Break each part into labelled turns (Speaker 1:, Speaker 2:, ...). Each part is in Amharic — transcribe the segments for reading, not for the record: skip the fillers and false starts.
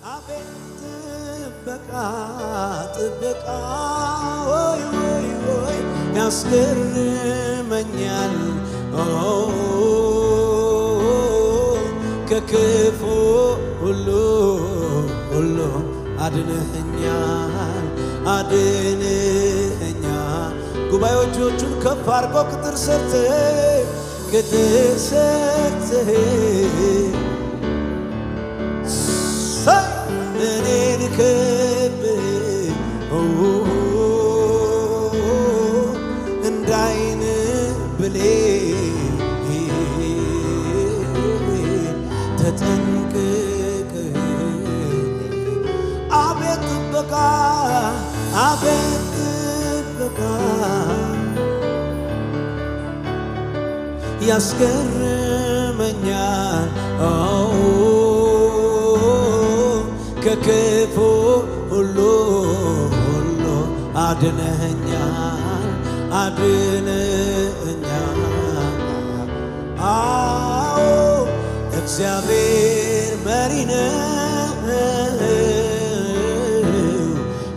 Speaker 1: አቤት ጥበቃ ወይ ወይ ወይ ያስገርመኛል ከክፉ ሁሉ አድነኸኛል ጉባኤዎቹን ከፍ አድርጎ ቅጥር ሰርተህ እኔን እንዳይን ብሌን ተጠንቅቅ አቤት ጥበቃ ያስገርመኛል ከክፉ ሁሉ አድነኸኛል አዎ እግዚአብሔር መሪ ነው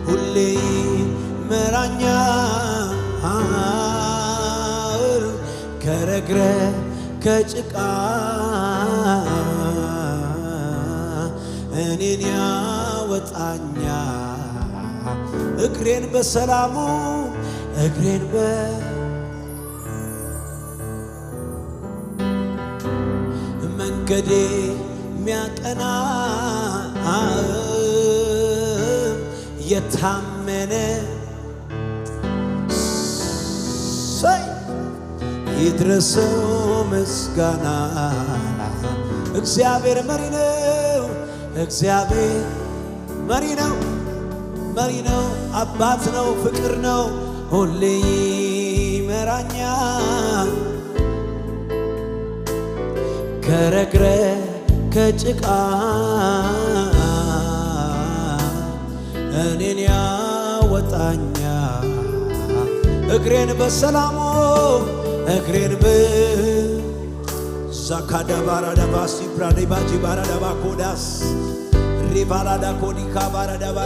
Speaker 1: ሁሌ ይመራኛል ከረግረግ ከጭቃ እኔን ያወጣኛል እግሬን በሰላሙ መንገዴ ሚያቀና የታመነ ይድረሰው ምስጋና እግዚአብሔር መሪ ነው አባት ነው ፍቅር ነው ሁሌ ይመራኛል ከረግረግ ከጭቃ እኔን ያወጣኛል እግሬን በሰላሙ ዛካዳ ባራዳባሲ ብራዴባጂ ባራዳባ ኮዳስ ሪባላዳ ኮዲካ ባራዳባ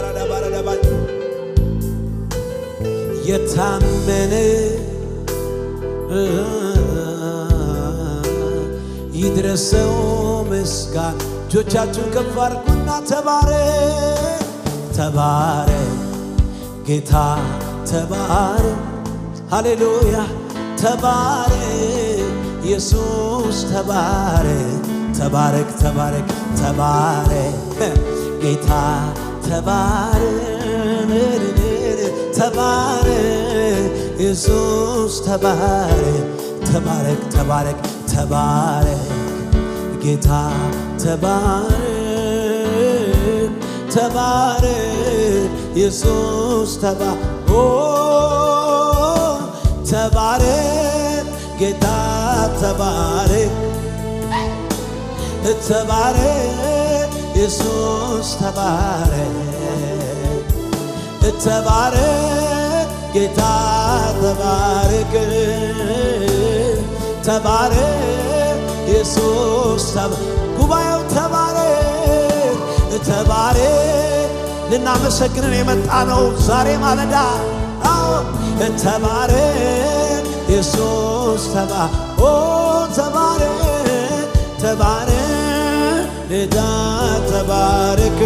Speaker 1: የታመነ ይድረሰው ምስጋና እጆቻችሁን ከፍ አድርጉና ተባረክ ጌታ ተባረክ ሃሌሉያ ተባረክ ኢየሱስ ተባረክ ጌታ ተባረክ ኢየሱስ ተባረክ ጌታ ተባረክ ኢየሱስ ተባረክ ጌታ ተባረክ ኢየሱስ ተባረክ ጌታ ተባረክ ኢየሱስ ጉባኤው ተባረክ ልናመሰግንን የመጣ ነው ዛሬ ማለዳ ተባረክ ኢየሱስ ተባረክ ጌታ ተባረክ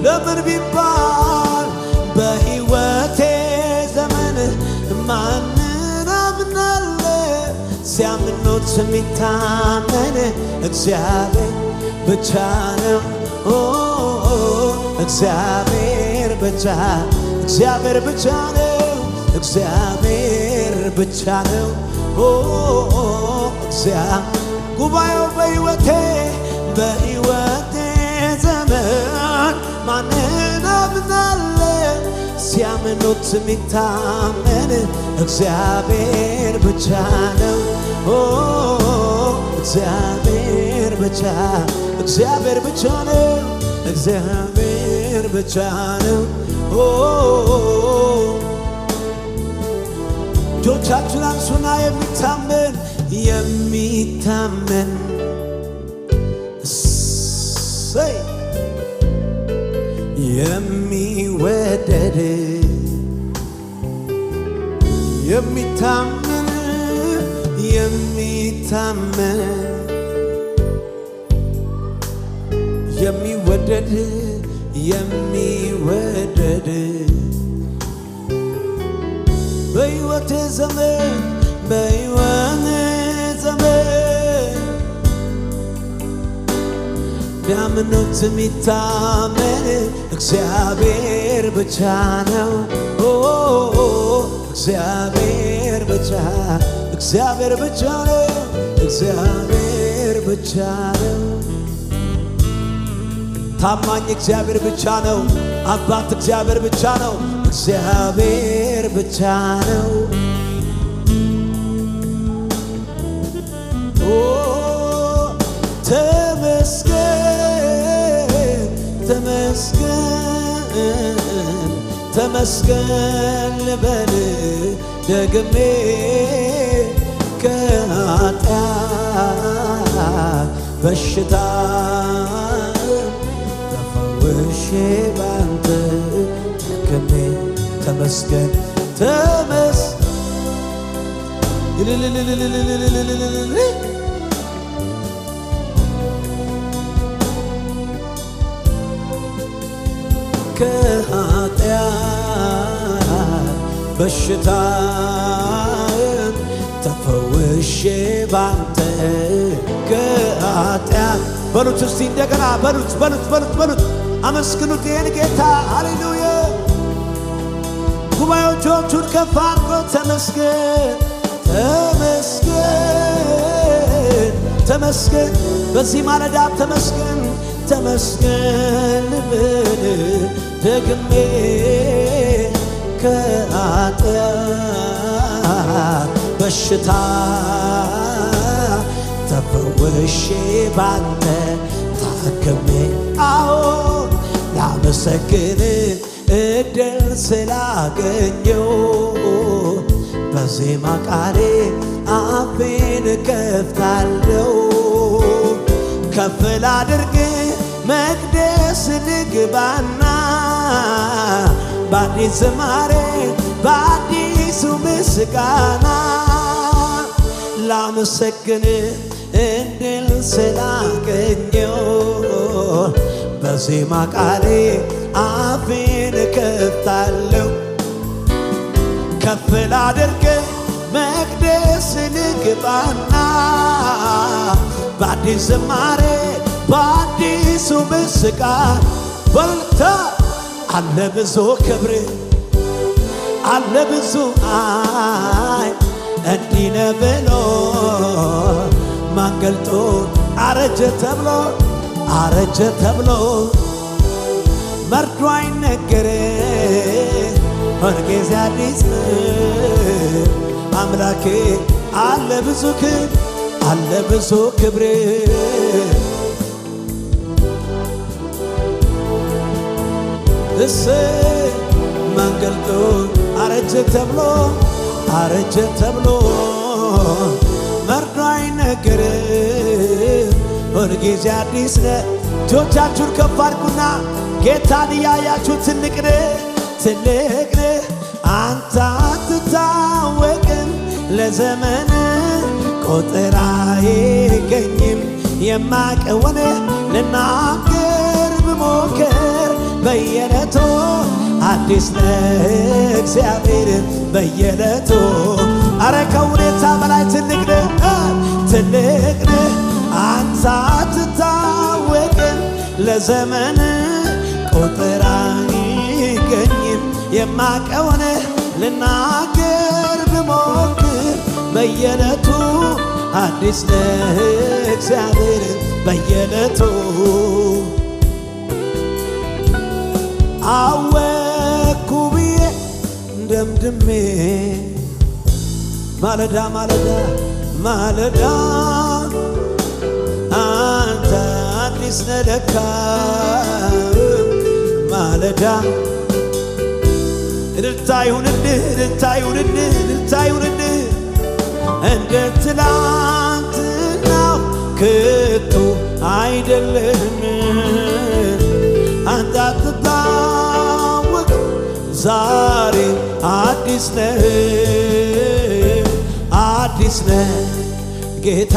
Speaker 1: ለምን ቢባል በሕይወቴ ዘመን ማንን አምናለሁ ሲያምኑት የሚታመን እግዚአብሔር ብቻ ነው እግዚአብሔር ብቻ ነው ጉባኤው በሕይወቴ ዘመን ማንን አምናለሁ ሲያምኑት የሚታመን እግዚአብሔር ብቻ ነው እግዚአብሔር ብቻ ነው እጆቻችሁን አንሱና የሚታመን የሚታመን የሚወደድ የሚታመን የሚወደድ በሕይወቴ ዘመን ቢያምኑት የሚታመን እግዚአብሔር ብቻ ነው። እግዚአብሔር ብቻ ነው። ታማኝ እግዚአብሔር ብቻ ነው። አባት እግዚአብሔር ብቻ ነው። እግዚአብሔር ብቻ ነው። ተመስገን ልበል ደግሜ ከኃጢአት በሽታ ተፈውሼ ባንተ ደክሜ ተመስገን ከኃጢአት በሽታ ተፈውሼ ባንተ ከኃጢአት በሉት እስቲ እንደገና በሉት አመስግኑት ይህን ጌታ ሃሌሉያ። ጉባኤዎቹን ከፍ አድርጎ ተመስገን በዚህ ማለዳ ተመስገን ልበል ደግሜ ከኃጢአት በሽታ ተፈውሼ ባንተ ታክሜ አዎን ላመሰግን እድል ስላገኘው በዜማ ቃሌ አፌን ከፍታለሁ ከፍ ላድርግ መቅደስ ልግባና በአዲስ ዝማሬ በአዲሱ ምስጋና ላመሰግን እድል ስላገኘው በዜማ ቃሌ አፌን ከፍታለሁ ከፍ ላድርግ መቅደስ ልግባና በአዲስ ዝማሬ በአዲሱ ምስጋና በልታ አለ ብዙ ክብር አለ ብዙ እንዲህ ነው ብሎ ማን ገልጦ አረጀ ተብሎ መርዶ አይነገር ሁልጊዜ አዲስ አምላኬ አለ ብዙ ክብር ማን ገልጦ አረጀ ተብሎ መርዶ አይነገር ሁልጊዜ አዲስ ነህ። እጆቻችሁን ከፍ አድርጉና ጌታን እያያችሁ ትልቅ ነህ አንተ አትታወቅም ለዘመን ቁጥር አይገኝም የማቀውን ልናገር ብሞክር በየዕለቱ አዲስ ነህ እግዚአብሔር በየዕለቱ አረ ከሁኔታ በላይ ትልቅ ነህ አንተ አትታወቅም ለዘመን ቁጥር አይገኝም የማቀውን ልናገር ብሞክር በየዕለቱ አዲስ ነህ እግዚአብሔር በየዕለቱ አወኩ ብዬ ደምድሜ ማለዳ አንተ አዲስ ነህ ለካ ማለዳ እልልታ ይሁንልህ እንደ ትላንትናው ከቶ አይደለም አንተ አትታወቅ ዛሬ አዲስ ነህ ጌታ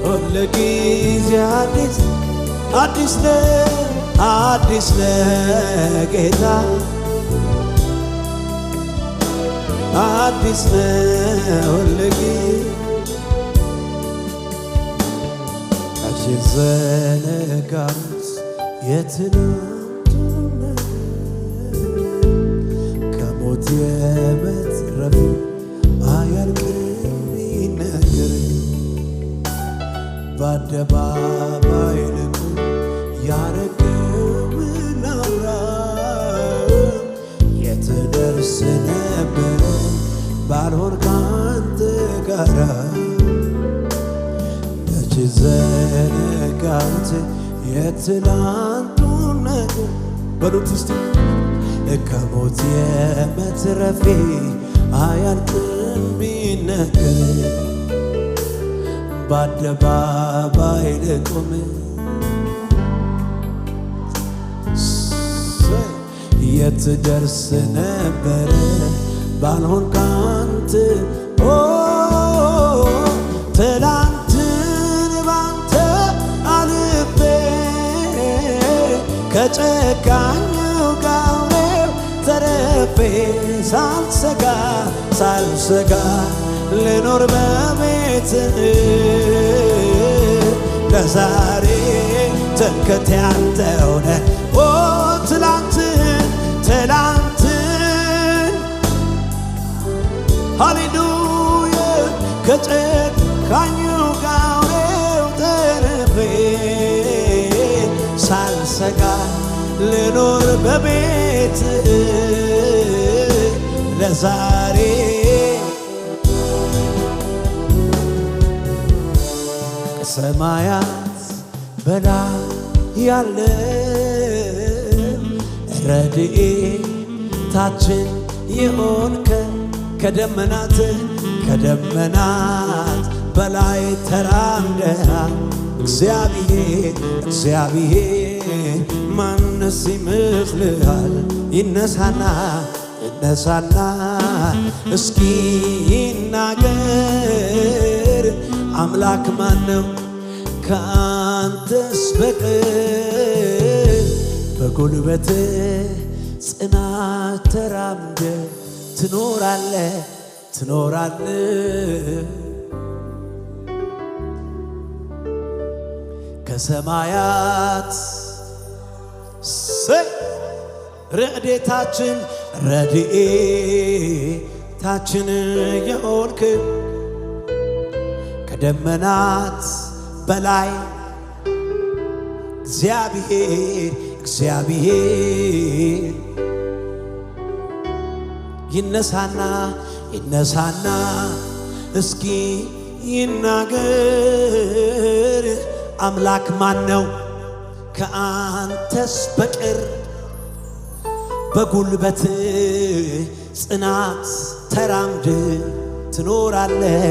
Speaker 1: ሁልጊዜ አዲስ ነህ ጌታ አዲስ ነህ ሁልጊዜ ዘነጋሁት የትናንቱን ከሞት የመትረፍ አያልቅም ይነገር በአደባባይ ልቁም ያረገውን አውራ የት ደርስ ነበረ ባልሆን ካንተ ጋራ ዘነጋሁት የትላንቱን ነገር በሉት እስቲ ከሞት የመትረፌ አያልቅም ቢነገር በአደባባይ ልቁም የት ደርስ ነበረ ባልሆን ካንተ ከጨካኙ ጋሬው ተረፌ ሳልሰጋ ልኖር በቤትህ ለዛሬ ትምክህቴ አንተ ሆነህ ትላንትን ሃሌሉያ ከጨካኙ ጋሬው ተረፌ ሳልሰጋ ልኖር በቤት ለዛሬ ከሰማያት በላይ ያለ ረድኤታችን የሆንከ ከደመናት በላይ ተራምደሃል እግዚአብሔር ማንስ ይመስልሃል? ይነሳና እስኪ ይናገር አምላክ ማነው ከአንተስ በቀር? በጉልበት ጽናት ተራምደ ትኖራለህ ከሰማያት ረድኤታችን የሆንክ ከደመናት በላይ እግዚአብሔር ይነሳና እስኪ ይናገር አምላክ ማነው ከአንተስ በቀር? በጉልበት ጽናት ተራምድ ትኖራለህ